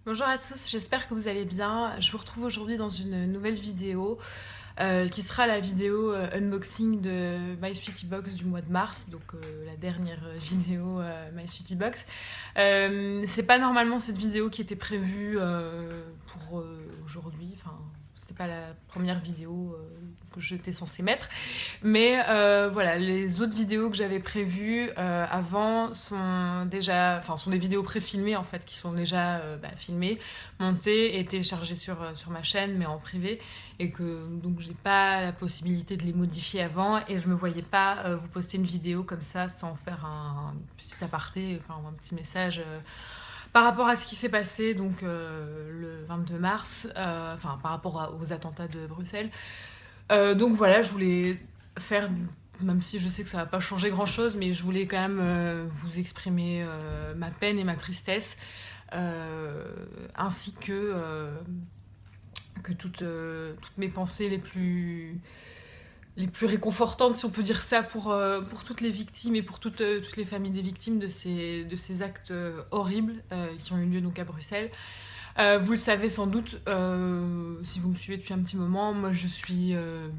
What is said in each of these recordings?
Bonjour à tous, j'espère que vous allez bien. Je vous retrouve aujourd'hui dans une nouvelle vidéo qui sera la vidéo unboxing de My Sweetie Box du mois de mars, donc la dernière vidéo My Sweetie Box. C'est pas normalement cette vidéo qui était prévue pour aujourd'hui, enfin c'était pas la première vidéo que j'étais censée mettre, mais voilà, les autres vidéos que j'avais prévues avant sont déjà, enfin sont des vidéos pré-filmées en fait, qui sont déjà filmées, montées et téléchargées sur ma chaîne, mais en privé, et que donc j'ai pas la possibilité de les modifier avant, et je me voyais pas vous poster une vidéo comme ça sans faire un petit aparté, enfin un petit message par rapport à ce qui s'est passé donc le 22 mars, enfin par rapport aux attentats de Bruxelles. Donc voilà, je voulais faire, même si je sais que ça va pas changer grand chose, mais je voulais quand même vous exprimer ma peine et ma tristesse, ainsi que toutes mes pensées les plus réconfortantes, si on peut dire ça, pour toutes les victimes et pour toutes les familles des victimes de ces actes horribles qui ont eu lieu donc à Bruxelles. Vous le savez sans doute, si vous me suivez depuis un petit moment, moi je suis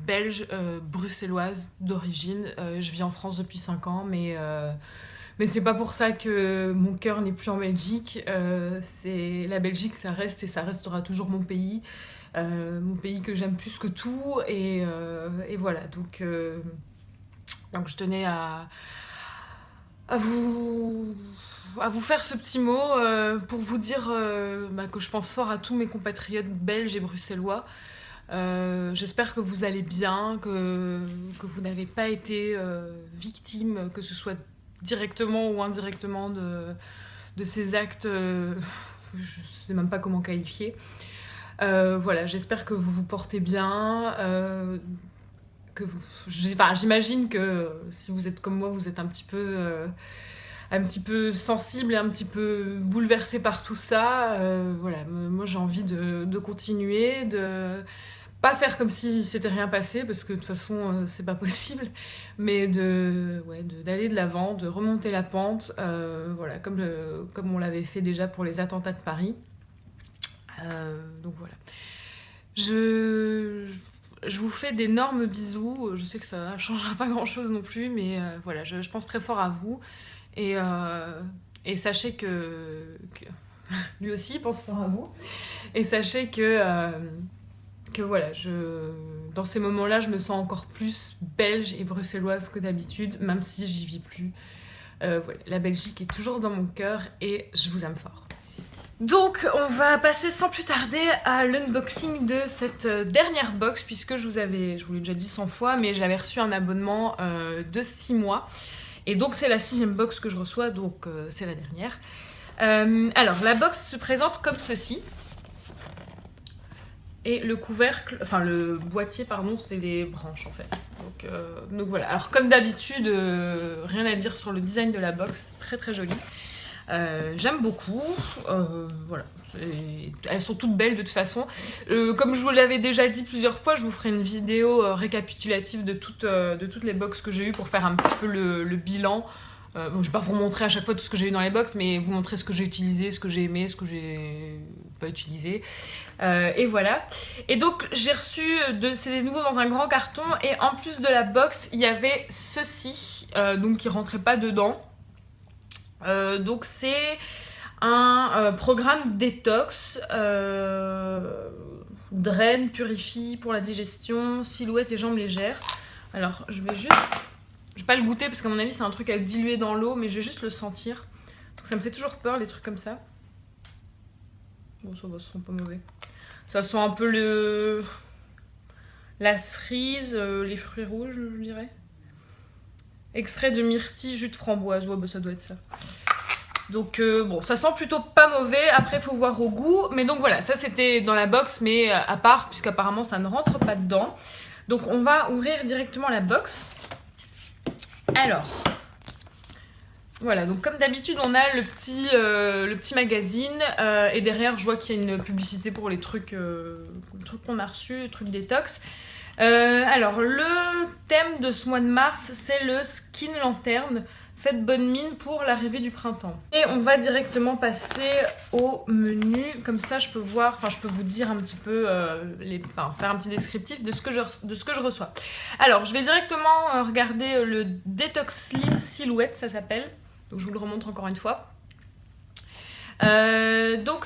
belge, bruxelloise d'origine. Je vis en France depuis 5 ans, mais c'est pas pour ça que mon cœur n'est plus en Belgique. La Belgique, ça reste et ça restera toujours mon pays que j'aime plus que tout. Et voilà, donc je tenais à vous, à vous faire ce petit mot pour vous dire que je pense fort à tous mes compatriotes belges et bruxellois. J'espère que vous allez bien, que vous n'avez pas été victime, que ce soit directement ou indirectement de ces actes, je ne sais même pas comment qualifier. Voilà, j'espère que vous vous portez bien. J'imagine que si vous êtes comme moi, vous êtes un petit peu sensible et un petit peu bouleversé par tout ça. Voilà, moi j'ai envie de continuer, de pas faire comme si c'était rien passé, parce que de toute façon c'est pas possible, mais d'aller de l'avant, de remonter la pente, voilà, comme on l'avait fait déjà pour les attentats de Paris. Donc voilà. Je, je vous fais d'énormes bisous. Je sais que ça ne changera pas grand chose non plus, mais voilà, je pense très fort à vous. Et, euh, et sachez que lui aussi pense fort à vous. Et sachez que voilà, dans ces moments-là, je me sens encore plus belge et bruxelloise que d'habitude, même si j'y vis plus. Voilà, la Belgique est toujours dans mon cœur et je vous aime fort. Donc on va passer sans plus tarder à l'unboxing de cette dernière box, puisque je vous l'ai déjà dit 100 fois, mais j'avais reçu un abonnement de 6 mois. Et donc c'est la 6e box que je reçois, donc c'est la dernière. Alors la box se présente comme ceci. Et le couvercle, enfin le boîtier, pardon, c'est les branches en fait. Donc voilà. Alors comme d'habitude, rien à dire sur le design de la box, c'est très très joli. J'aime beaucoup. Voilà. Elles sont toutes belles de toute façon. Comme je vous l'avais déjà dit plusieurs fois, je vous ferai une vidéo récapitulative de toutes les box que j'ai eues pour faire un petit peu le bilan. Bon, je vais pas vous montrer à chaque fois tout ce que j'ai eu dans les box, mais vous montrer ce que j'ai utilisé, ce que j'ai aimé, ce que j'ai pas utilisé. Et voilà. Et donc j'ai reçu c'est des nouveaux dans un grand carton, et en plus de la box, il y avait ceci, donc qui rentrait pas dedans. Donc c'est un programme détox, draine, purifie pour la digestion, silhouette et jambes légères. Alors je vais pas le goûter parce qu'à mon avis c'est un truc à diluer dans l'eau, mais je vais juste le sentir. Parce que ça me fait toujours peur les trucs comme ça. Bon, ça va, ça sent pas mauvais. Ça sent un peu la cerise, les fruits rouges, je dirais. Extrait de myrtille, jus de framboise, ouais, bah ça doit être ça. Donc bon, ça sent plutôt pas mauvais. Après, faut voir au goût. Mais donc voilà, ça c'était dans la box, mais à part, puisqu'apparemment ça ne rentre pas dedans. Donc on va ouvrir directement la box. Alors, voilà, donc comme d'habitude, on a le petit magazine. Et derrière, je vois qu'il y a une publicité pour les trucs qu'on a reçus, les trucs détox. Alors, le thème de ce mois de mars, c'est le Skin Lantern. Faites bonne mine pour l'arrivée du printemps. Et on va directement passer au menu. Comme ça, je peux voir, enfin, je peux vous dire un petit peu, faire un petit descriptif de ce que je reçois. Alors, je vais directement regarder le Detox Slim Silhouette, ça s'appelle. Donc, je vous le remontre encore une fois. Donc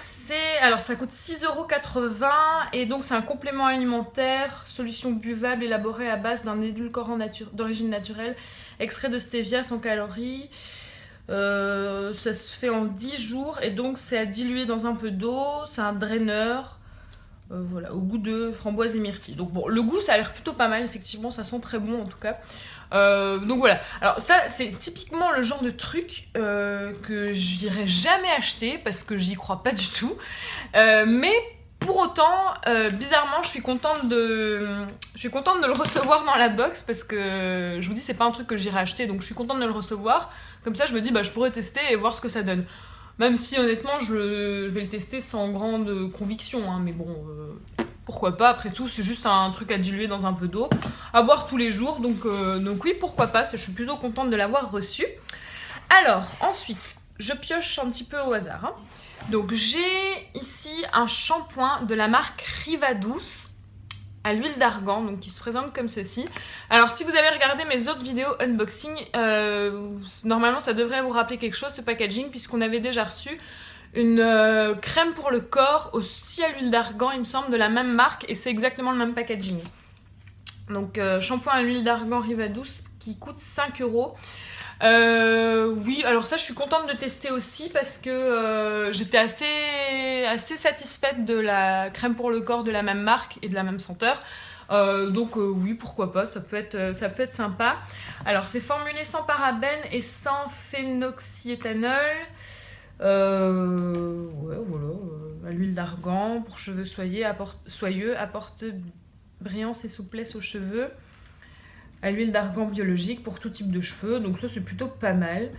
alors ça coûte 6,80 € et donc c'est un complément alimentaire, solution buvable élaborée à base d'un édulcorant d'origine naturelle, extrait de stevia sans calories. Ça se fait en 10 jours et donc c'est à diluer dans un peu d'eau, c'est un draineur. Voilà, au goût de framboise et myrtille. Donc bon, le goût ça a l'air plutôt pas mal, effectivement, ça sent très bon en tout cas. Donc voilà, alors ça c'est typiquement le genre de truc que j'irai jamais acheter parce que j'y crois pas du tout. Mais pour autant, bizarrement, je suis contente de le recevoir dans la box parce que je vous dis, c'est pas un truc que j'irai acheter, donc je suis contente de le recevoir. Comme ça, je me dis, bah je pourrais tester et voir ce que ça donne. Même si honnêtement, je vais le tester sans grande conviction, hein, mais bon, pourquoi pas, après tout, c'est juste un truc à diluer dans un peu d'eau, à boire tous les jours, donc oui, pourquoi pas, je suis plutôt contente de l'avoir reçu. Alors, ensuite, je pioche un petit peu au hasard. Hein. Donc j'ai ici un shampoing de la marque Rivadouce, à l'huile d'argan, donc qui se présente comme ceci. Alors si vous avez regardé mes autres vidéos unboxing, normalement ça devrait vous rappeler quelque chose, ce packaging, puisqu'on avait déjà reçu une crème pour le corps aussi à l'huile d'argan, il me semble, de la même marque, et c'est exactement le même packaging. Donc shampoing à l'huile d'argan Rivadouce qui coûte 5 €. Oui, alors ça je suis contente de tester aussi parce que j'étais assez satisfaite de la crème pour le corps de la même marque et de la même senteur. Donc oui, pourquoi pas, ça peut être sympa. Alors c'est formulé sans parabènes et sans phénoxyéthanol. Ouais, voilà, à l'huile d'argan pour cheveux soyeux, apporte brillance et souplesse aux cheveux. À l'huile d'argan biologique pour tout type de cheveux, donc ça c'est plutôt pas mal.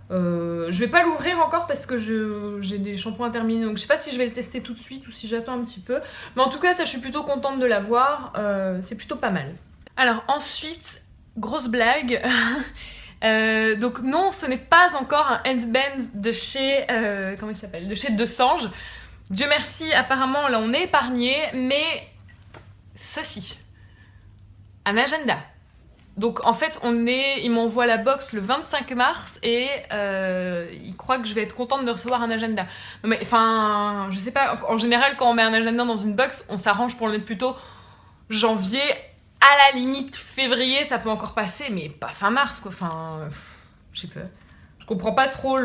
Je vais pas l'ouvrir encore parce que j'ai des shampoings à terminer, donc je sais pas si je vais le tester tout de suite ou si j'attends un petit peu. Mais en tout cas, ça je suis plutôt contente de l'avoir, c'est plutôt pas mal. Alors ensuite, grosse blague. Donc non, ce n'est pas encore un headband de chez comment il s'appelle, de chez Desange. Dieu merci, apparemment là on est épargné, mais ceci, un agenda. Donc en fait il m'envoie la box le 25 mars et il croit que je vais être contente de recevoir un agenda. Non mais enfin, je sais pas, en général quand on met un agenda dans une box, on s'arrange pour le mettre plutôt janvier, à la limite février, ça peut encore passer, mais pas fin mars quoi, enfin, je sais pas. Je comprends pas trop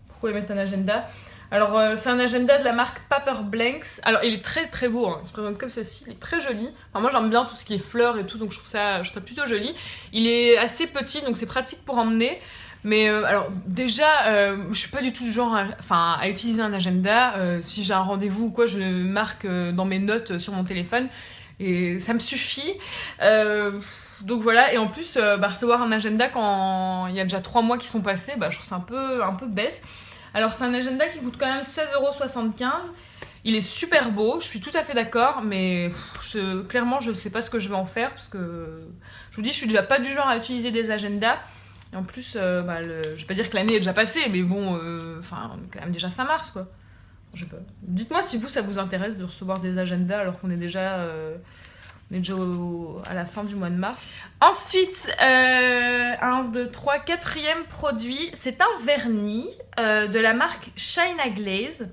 pourquoi ils mettent un agenda. Alors c'est un agenda de la marque Paper Blanks. Alors il est très très beau, hein. Il se présente comme ceci, il est très joli. Enfin, moi j'aime bien tout ce qui est fleurs et tout, donc je trouve ça plutôt joli. Il est assez petit, donc c'est pratique pour emmener. Mais alors déjà, je suis pas du tout du genre à utiliser un agenda. Si j'ai un rendez-vous ou quoi, je marque dans mes notes sur mon téléphone. Et ça me suffit. Donc voilà, et en plus, recevoir un agenda quand il y a déjà 3 mois qui sont passés, je trouve ça un peu bête. Alors c'est un agenda qui coûte quand même 16,75 €. Il est super beau, je suis tout à fait d'accord, mais clairement je sais pas ce que je vais en faire parce que je vous dis, je suis déjà pas du genre à utiliser des agendas. Et en plus, je vais pas dire que l'année est déjà passée, mais bon, on est quand même déjà fin mars quoi. Je sais pas. Dites-moi si ça vous intéresse de recevoir des agendas alors qu'on est déjà à la fin du mois de mars. Ensuite, 1, 2, 3, quatrième produit, c'est un vernis de la marque China Glaze.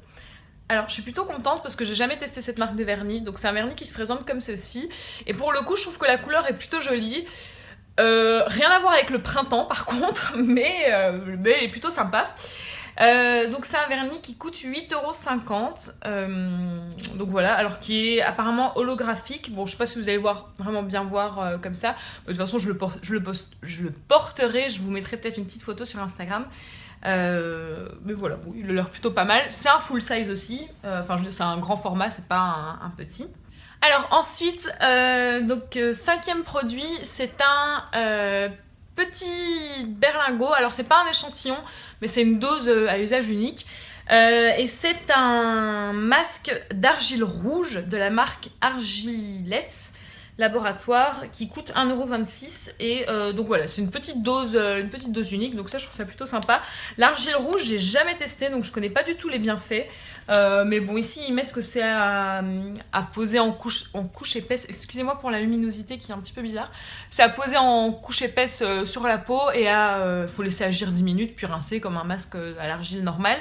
Alors, je suis plutôt contente parce que j'ai jamais testé cette marque de vernis. Donc, c'est un vernis qui se présente comme ceci. Et pour le coup, je trouve que la couleur est plutôt jolie. Rien à voir avec le printemps, par contre, mais elle est plutôt sympa. Donc c'est un vernis qui coûte 8,50 €. Donc voilà, alors qui est apparemment holographique. Bon, je sais pas si vous allez vraiment bien voir comme ça. De toute façon, je le porterai. Je vous mettrai peut-être une petite photo sur Instagram. Mais voilà, bon, il a l'air plutôt pas mal. C'est un full size aussi. C'est un grand format, c'est pas un petit. Alors ensuite, cinquième produit, c'est un petit berlingot. Alors c'est pas un échantillon, mais c'est une dose à usage unique. Et c'est un masque d'argile rouge de la marque Argilette. Laboratoire qui coûte 1,26 € et donc voilà, c'est une petite dose unique, donc ça je trouve ça plutôt sympa. L'argile rouge, j'ai jamais testé, donc je connais pas du tout les bienfaits. Mais bon, ici ils mettent que c'est à poser en couche épaisse. Excusez-moi pour la luminosité qui est un petit peu bizarre. C'est à poser en couche épaisse sur la peau et faut laisser agir 10 minutes puis rincer comme un masque à l'argile normale.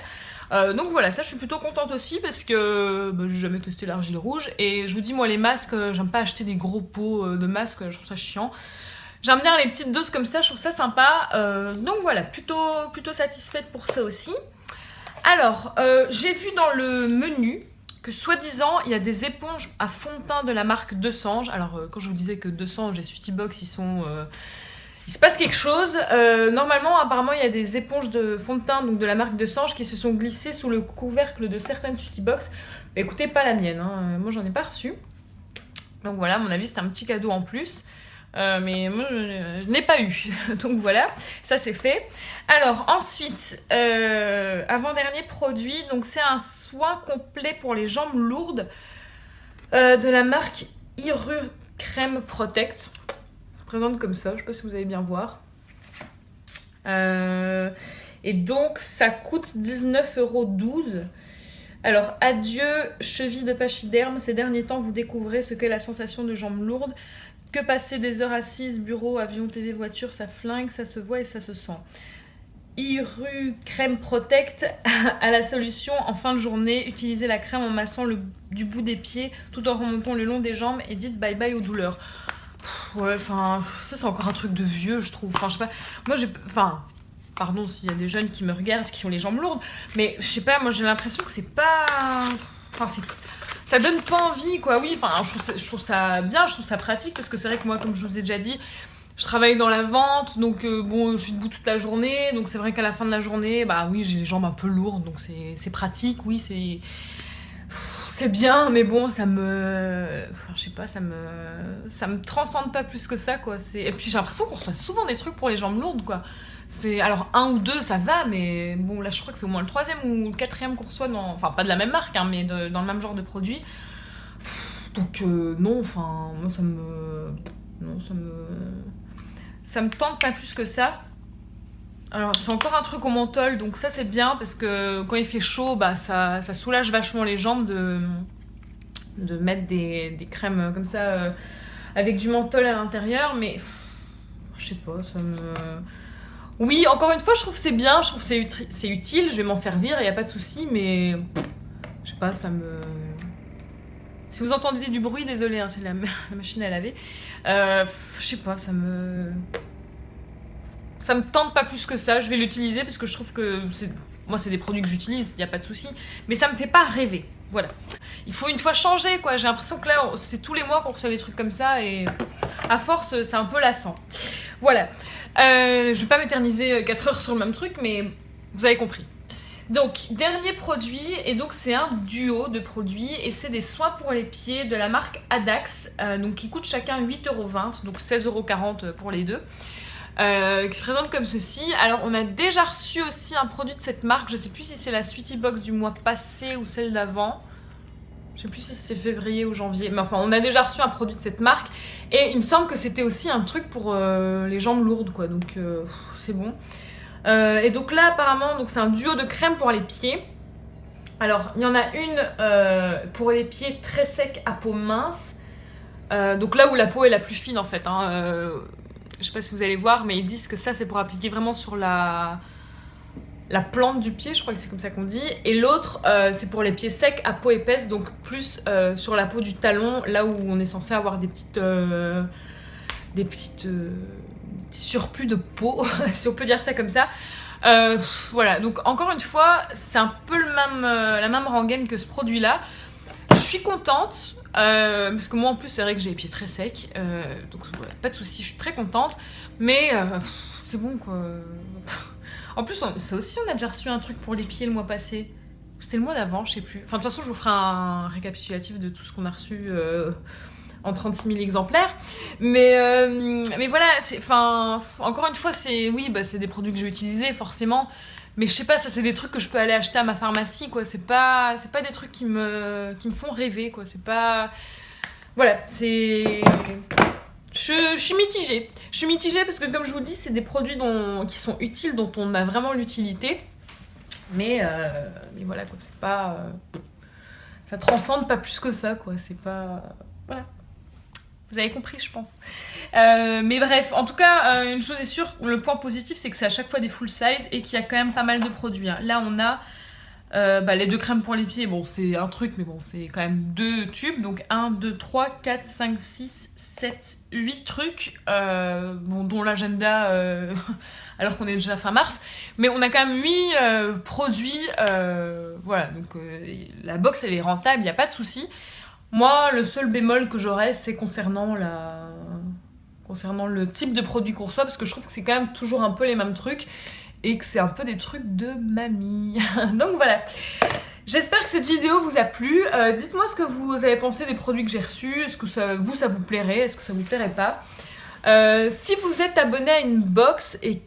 Donc voilà, ça je suis plutôt contente aussi parce que j'ai jamais testé l'argile rouge et je vous dis, moi les masques, j'aime pas acheter des gros pots de masques, je trouve ça chiant. J'aime bien les petites doses comme ça, je trouve ça sympa. Donc voilà, plutôt satisfaite pour ça aussi. Alors, j'ai vu dans le menu que soi-disant il y a des éponges à fond de teint de la marque Desange. Alors quand je vous disais que Desange et Sweetybox il se passe quelque chose. Normalement, apparemment, il y a des éponges de fond de teint donc de la marque Desange qui se sont glissées sous le couvercle de certaines Sweetybox. Mais écoutez, pas la mienne, hein. Moi j'en ai pas reçu. Donc voilà, à mon avis c'était un petit cadeau en plus. Mais moi je n'ai pas eu. Donc voilà, ça c'est fait. Alors ensuite, avant-dernier produit, donc c'est un soin complet pour les jambes lourdes de la marque Iru Crème Protect. Je présente comme ça, je sais pas si vous allez bien voir. Et donc ça coûte 19,12 €. Alors adieu cheville de pachyderme, ces derniers temps vous découvrez ce qu'est la sensation de jambes lourdes. Que passer des heures assises, bureau, avion, TV, voiture, ça flingue, ça se voit et ça se sent. Iru Crème Protect a la solution en fin de journée. Utilisez la crème en massant du bout des pieds tout en remontant le long des jambes et dites bye bye aux douleurs. Ouais, enfin, ça c'est encore un truc de vieux, je trouve. Enfin, je sais pas. Moi, pardon s'il y a des jeunes qui me regardent, qui ont les jambes lourdes, mais je sais pas, moi j'ai l'impression que c'est pas. Enfin, ça donne pas envie, quoi. Oui, enfin, je trouve ça bien, je trouve ça pratique parce que c'est vrai que moi, comme je vous ai déjà dit, je travaille dans la vente, donc bon, je suis debout toute la journée, donc c'est vrai qu'à la fin de la journée, bah oui, j'ai les jambes un peu lourdes, donc c'est pratique, oui, c'est bien, mais bon, ça me transcende pas plus que ça, quoi. Et puis j'ai l'impression qu'on reçoit souvent des trucs pour les jambes lourdes, quoi. Alors 1 ou 2 ça va, mais bon là je crois que c'est au moins le 3e ou le 4e qu'on reçoit enfin pas de la même marque, hein, mais dans le même genre de produit. Donc non, enfin moi ça me tente pas plus que ça. Alors c'est encore un truc au menthol, donc ça c'est bien parce que quand il fait chaud, bah ça soulage vachement les jambes de mettre des crèmes comme ça avec du menthol à l'intérieur, mais je sais pas, oui, encore une fois, je trouve que c'est bien, je trouve que c'est utile, je vais m'en servir, il n'y a pas de souci, mais je sais pas, Si vous entendez du bruit, désolé, hein, c'est la machine à laver. Je sais pas, ça me tente pas plus que ça, je vais l'utiliser parce que je trouve que moi c'est des produits que j'utilise, il n'y a pas de souci, mais ça me fait pas rêver, voilà. Il faut une fois changer, quoi, j'ai l'impression que là, c'est tous les mois qu'on reçoit des trucs comme ça et à force, c'est un peu lassant. Voilà. Je vais pas m'éterniser 4 heures sur le même truc, mais vous avez compris. Donc, dernier produit, et donc c'est un duo de produits, et c'est des soins pour les pieds de la marque Adax, donc qui coûtent chacun 8,20 €, donc 16,40 € pour les deux, qui se présentent comme ceci. Alors, on a déjà reçu aussi un produit de cette marque, je sais plus si c'est la Sweetybox du mois passé ou celle d'avant. Je sais plus si c'était février ou janvier, mais enfin on a déjà reçu un produit de cette marque et il me semble que c'était aussi un truc pour les jambes lourdes, quoi, donc c'est bon. Et donc là apparemment donc c'est un duo de crème pour les pieds. Alors il y en a une pour les pieds très secs à peau mince, donc là où la peau est la plus fine en fait, hein. Je sais pas si vous allez voir, mais ils disent que ça c'est pour appliquer vraiment sur la plante du pied, je crois que c'est comme ça qu'on dit, et l'autre c'est pour les pieds secs à peau épaisse, donc plus sur la peau du talon, là où on est censé avoir des petits surplus de peau, si on peut dire ça comme ça. Voilà, donc encore une fois, c'est un peu la même rengaine que ce produit-là. Je suis contente, parce que moi en plus c'est vrai que j'ai les pieds très secs, donc voilà, pas de soucis, je suis très contente, mais c'est bon, quoi. En plus, ça aussi, on a déjà reçu un truc pour les pieds le mois passé. C'était le mois d'avant, je sais plus. Enfin, de toute façon, je vous ferai un récapitulatif de tout ce qu'on a reçu en 36 000 exemplaires. Mais voilà, encore une fois, oui, c'est des produits que j'ai utilisés, forcément. Mais je sais pas, ça, c'est des trucs que je peux aller acheter à ma pharmacie, quoi. C'est pas des trucs qui me font rêver, quoi. C'est pas... voilà, c'est... Je suis mitigée. Je suis mitigée parce que comme je vous dis, c'est des produits qui sont utiles, dont on a vraiment l'utilité. Mais voilà, quoi, c'est pas... ça transcende pas plus que ça, quoi. C'est pas... Voilà. Vous avez compris, je pense. Mais bref, en tout cas, une chose est sûre, le point positif, c'est que c'est à chaque fois des full size et qu'il y a quand même pas mal de produits. Hein. Là, on a les 2 crèmes pour les pieds. Bon, c'est un truc, mais bon, c'est quand même 2 tubes. Donc 1, 2, 3, 4, 5, 6, 7, 8 trucs, dont l'agenda, alors qu'on est déjà fin mars. Mais on a quand même 8 produits. Voilà, donc la box, elle est rentable, il n'y a pas de souci. Moi, le seul bémol que j'aurais, c'est concernant le type de produit qu'on reçoit, parce que je trouve que c'est quand même toujours un peu les mêmes trucs, et que c'est un peu des trucs de mamie. Donc voilà. J'espère que cette vidéo vous a plu. Dites-moi ce que vous avez pensé des produits que j'ai reçus. Est-ce que ça vous plairait? Est-ce que ça vous plairait pas? Si vous êtes abonné à une box et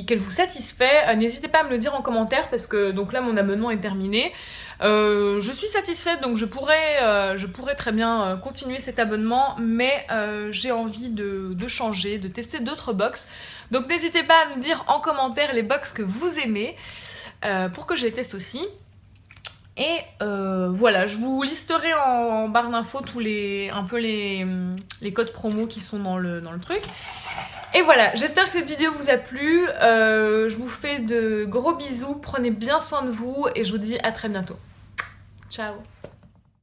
qu'elle vous satisfait, n'hésitez pas à me le dire en commentaire, parce que donc là mon abonnement est terminé. Je suis satisfaite, donc je pourrais très bien continuer cet abonnement, mais j'ai envie de changer, de tester d'autres box. Donc n'hésitez pas à me dire en commentaire les box que vous aimez, pour que je les teste aussi. Et voilà, je vous listerai en barre d'infos tous les codes promo qui sont dans le truc. Et voilà, j'espère que cette vidéo vous a plu. Je vous fais de gros bisous, prenez bien soin de vous et je vous dis à très bientôt. Ciao!